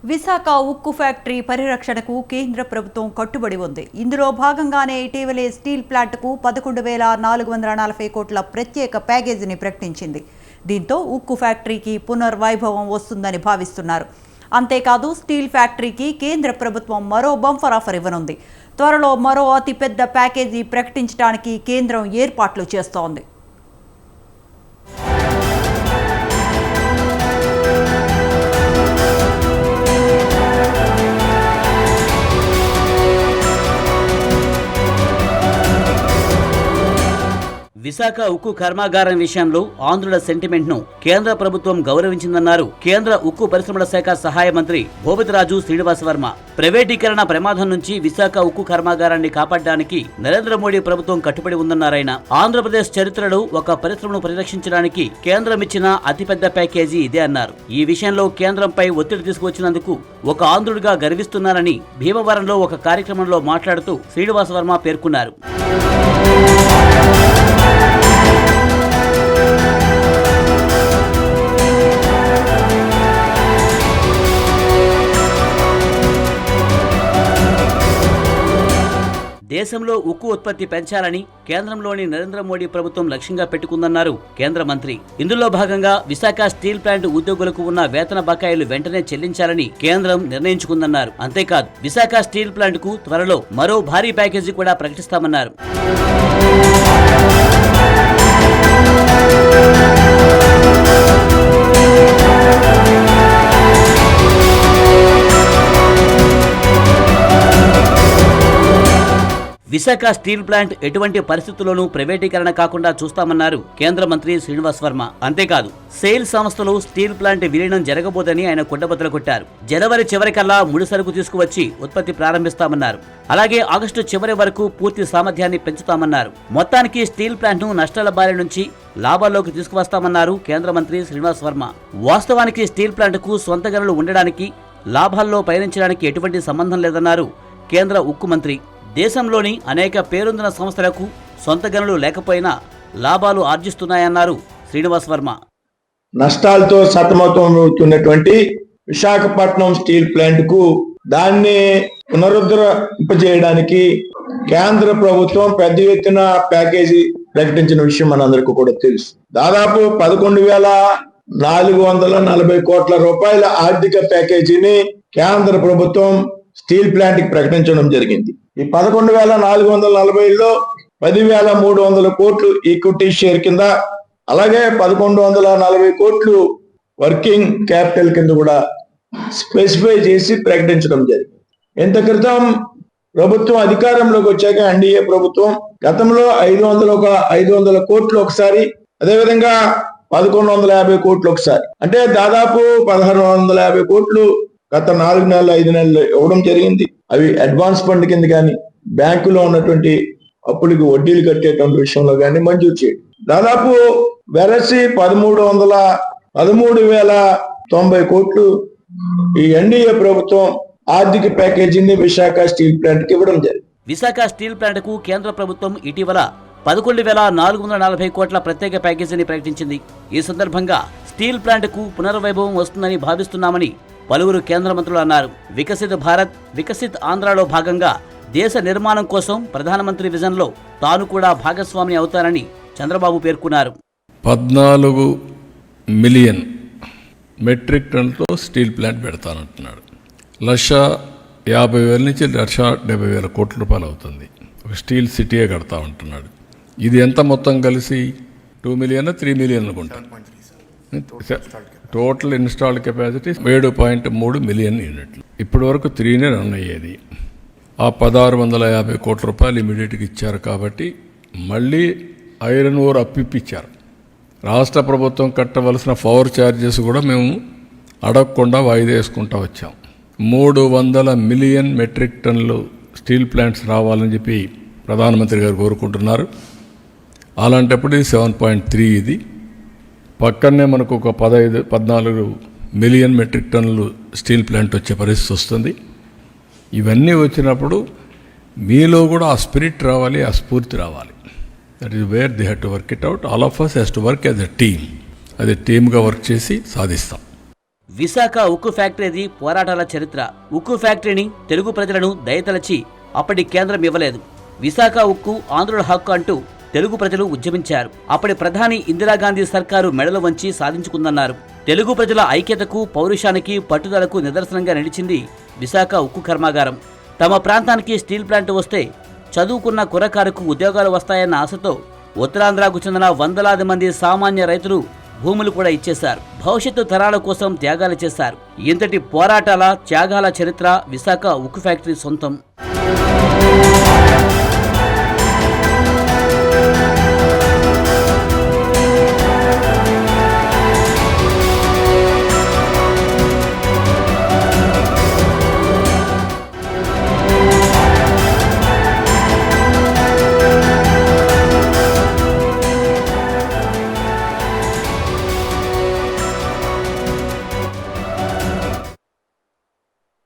విశాఖ ఉక్కు ఫ్యాక్టరీ పరిరక్షణకు కేంద్ర ప్రభుత్వం కట్టుబడి ఉంది. ఇందులో భాగంగానే ఇటీవలే స్టీల్ ప్లాంట్కు 11,440 కోట్ల ప్రత్యేక ప్యాకేజీని ప్రకటించింది. దీంతో ఉక్కు ఫ్యాక్టరీకి పునర్వైభవం వస్తుందని భావిస్తున్నారు. అంతేకాదు స్టీల్ ఫ్యాక్టరీకి కేంద్ర ప్రభుత్వం మరో బంపర్ ఆఫర్ ఇవ్వనుంది. త్వరలో మరో అతిపెద్ద ప్యాకేజీ ప్రకటించడానికి కేంద్రం ఏర్పాట్లు చేస్తోంది. విశాఖ ఉక్కు కర్మాగారం విషయంలో ఆంధ్రుల సెంటిమెంట్ ను కేంద్ర ప్రభుత్వం గౌరవించిందన్నారు కేంద్ర ఉక్కు పరిశ్రమల శాఖ సహాయ మంత్రి భూపతిరాజు శ్రీనివాస్ వర్మ. ప్రైవేటీకరణ ప్రమాదం నుంచి విశాఖ ఉక్కు కర్మాగారాన్ని కాపాడడానికి నరేంద్ర మోడీ ప్రభుత్వం కట్టుబడి ఉందన్నారాయన. ఆంధ్రప్రదేశ్ చరిత్రలో ఒక పరిశ్రమను పరిరక్షించడానికి కేంద్రం ఇచ్చిన అతిపెద్ద ప్యాకేజీ ఇదే అన్నారు. ఈ విషయంలో కేంద్రంపై ఒత్తిడి తీసుకువచ్చినందుకు ఒక ఆంధ్రుడిగా గర్విస్తున్నానని భీమవరంలో ఒక కార్యక్రమంలో మాట్లాడుతూ శ్రీనివాస్ వర్మ పేర్కొన్నారు. దేశంలో ఉక్కు ఉత్పత్తి పెంచాలని కేంద్రంలోని నరేంద్ర మోడీ ప్రభుత్వం లక్ష్యంగా పెట్టుకుందన్నారు కేంద్ర మంత్రి. ఇందులో భాగంగా విశాఖ స్టీల్ ప్లాంట్ ఉద్యోగులకు ఉన్న వేతన బకాయిలు వెంటనే చెల్లించాలని కేంద్రం నిర్ణయించుకుందన్నారు. అంతేకాదు విశాఖ స్టీల్ ప్లాంట్ కు త్వరలో మరో భారీ ప్యాకేజీ కూడా ప్రకటిస్తామన్నారు. విశాఖ స్టీల్ ప్లాంట్ ఎటువంటి పరిస్థితుల్లోనూ ప్రైవేటీకరణ కాకుండా చూస్తామన్నారు కేంద్ర మంత్రి శ్రీనివాస్ వర్మ. అంతేకాదు సెయిల్ సంస్థలో స్టీల్ ప్లాంట్ విలీనం జరగబోదని ఆయన కుండబద్దలు కొట్టారు. జనవరి చివరికల్లా ముడి సరుకు తీసుకువచ్చి ఉత్పత్తి ప్రారంభిస్తామన్నారు. అలాగే ఆగస్టు చివరి వరకు పూర్తి సామర్థ్యాన్ని పెంచుతామన్నారు. మొత్తానికి స్టీల్ ప్లాంట్ ను నష్టాల బారి నుంచి లాభాల్లోకి తీసుకువస్తామన్నారు కేంద్ర మంత్రి శ్రీనివాస్ వర్మ. వాస్తవానికి స్టీల్ ప్లాంట్ కు సొంత గనులు ఉండడానికి లాభాల్లో పయనించడానికి ఎటువంటి సంబంధం లేదన్నారు కేంద్ర ఉక్కు మంత్రి. దేశంలోని అనేక పేరొందిన సంస్థలకు సొంత గనులు లేకపోయినా లాభాలు ఆర్జిస్తున్నాయన్నారు శ్రీనివాస్ వర్మ. నష్టాలతో సతమతమవుతున్నటువంటి విశాఖపట్నం స్టీల్ ప్లాంట్ కు దాన్ని పునరుద్ధరింపజేయడానికి కేంద్ర ప్రభుత్వం పెద్ద ఎత్తున ప్యాకేజీ ప్రకటించిన విషయం మనందరికీ కూడా తెలుసు. దాదాపు 11,440 కోట్ల రూపాయల ఆర్థిక ప్యాకేజీని కేంద్ర ప్రభుత్వం స్టీల్ ప్లాంట్ కి ప్రకటించడం జరిగింది. ఈ 11,440లో 10,300 కోట్లు ఈక్విటీ షేర్ కింద, అలాగే 1,140 కోట్లు వర్కింగ్ క్యాపిటల్ కింద కూడా స్పెసిఫై చేసి ప్రకటించడం జరిగింది. ఇంత క్రితం ప్రభుత్వం అధికారంలోకి వచ్చాక ఎన్డీఏ ప్రభుత్వం గతంలో 500 కోట్లు ఒకసారి, అదేవిధంగా 1,150 కోట్లు ఒకసారి, అంటే దాదాపు 1,650 కోట్లు గత 4 నెలలు 5 నెలలు ఇవ్వడం జరిగింది. అవి అడ్వాన్స్ ఫండ్ కింద కానీ బ్యాంకులో ఉన్నటువంటి అప్పులకి వడ్డీలు కట్టేటువంటి విషయంలో కానీ మంజూరు చేయడం. దాదాపు వెరసి 13,090 కోట్లు ఈ ఎన్డీఏ ప్రభుత్వం ఆర్థిక ప్యాకేజీని విశాఖ స్టీల్ ప్లాంట్ కి ఇవ్వడం జరిగింది. విశాఖ స్టీల్ ప్లాంట్ కు కేంద్ర ప్రభుత్వం ఇటీవల 11,440 కోట్ల ప్రత్యేక ప్యాకేజీని ప్రకటించింది. ఈ సందర్భంగా స్టీల్ ప్లాంట్ కు పునర్వైభవం వస్తుందని భావిస్తున్నామని పలువురు కేంద్ర మంత్రులు అన్నారు. వికసిత్ భారత్, వికసిత్ ఆంధ్రాలో భాగంగా దేశ నిర్మాణం కోసం ప్రధానమంత్రి విజన్ లో తాను కూడా భాగస్వామి అవుతానని చంద్రబాబు పేర్కొన్నారు. 14 మిలియన్ మెట్రిక్ టన్నుతో స్టీల్ ప్లాంట్ పెడతానంటున్నాడు. 1,50,000 నుంచి 1,70,000 కోట్ల రూపాయలు అవుతుంది. ఒక స్టీల్ సిటీయే కడతా ఉంటున్నాడు. ఇది ఎంత మొత్తం కలిసి 2 మిలియన్ 3 మిలియన్ అనుకుంటాను. టోటల్ ఇన్స్టాల్డ్ కెపాసిటీ 7.3 మిలియన్ యూనిట్లు. ఇప్పటి వరకు 3నే రన్ అయ్యేది. ఆ 1,650 కోట్ల రూపాయలు ఇమీడియట్గా ఇచ్చారు. కాబట్టి మళ్ళీ ఐరన్ ఓర్ అప్పిప్పించారు. రాష్ట్ర ప్రభుత్వం కట్టవలసిన పవర్ ఛార్జెస్ కూడా మేము అడగకుండా వాయిదా వేసుకుంటూ వచ్చాం. 300 మిలియన్ మెట్రిక్ టన్నులు స్టీల్ ప్లాంట్స్ రావాలని చెప్పి ప్రధానమంత్రి గారు కోరుకుంటున్నారు. అలాంటప్పుడు ఇది 7.3, ఇది పక్కనే మనకు ఒక 14 మిలియన్ మెట్రిక్ టన్నులు స్టీల్ ప్లాంట్ వచ్చే పరిస్థితి వస్తుంది. ఇవన్నీ వచ్చినప్పుడు మీలో కూడా ఆ స్పిరిట్ రావాలి, ఆ స్ఫూర్తి రావాలి. That is where they have to work it out. All of us has to work as a team. అది టీమ్గా వర్క్ చేసి సాధిస్తాం. విశాఖ ఉక్కు ఫ్యాక్టరీది పోరాటాల చరిత్ర. ఉక్కు ఫ్యాక్టరీని తెలుగు ప్రజలను దయతలచి అప్పటి కేంద్రం ఇవ్వలేదు. విశాఖ ఉక్కు ఆంధ్రుల హక్కు అంటూ తెలుగు ప్రజలు ఉద్యమించారు. అప్పటి ప్రధాని ఇందిరాగాంధీ సర్కారు మెడలు వంచి సాధించుకుందన్నారు. తెలుగు ప్రజల ఐక్యతకు, పౌరుషానికి, పట్టుదలకు నిదర్శనంగా నిలిచింది విశాఖ ఉక్కు కర్మాగారం. తమ ప్రాంతానికి స్టీల్ ప్లాంట్ వస్తే చదువుకున్న కుర్రకారుకు ఉద్యోగాలు వస్తాయన్న ఆశతో ఉత్తరాంధ్రకు చెందిన వందలాది మంది సామాన్య రైతులు భూములు కూడా ఇచ్చేశారు. భవిష్యత్తు తరాల కోసం త్యాగాలు చేశారు. ఇంతటి పోరాటాల, త్యాగాల చరిత్ర విశాఖ ఉక్కు ఫ్యాక్టరీ సొంతం.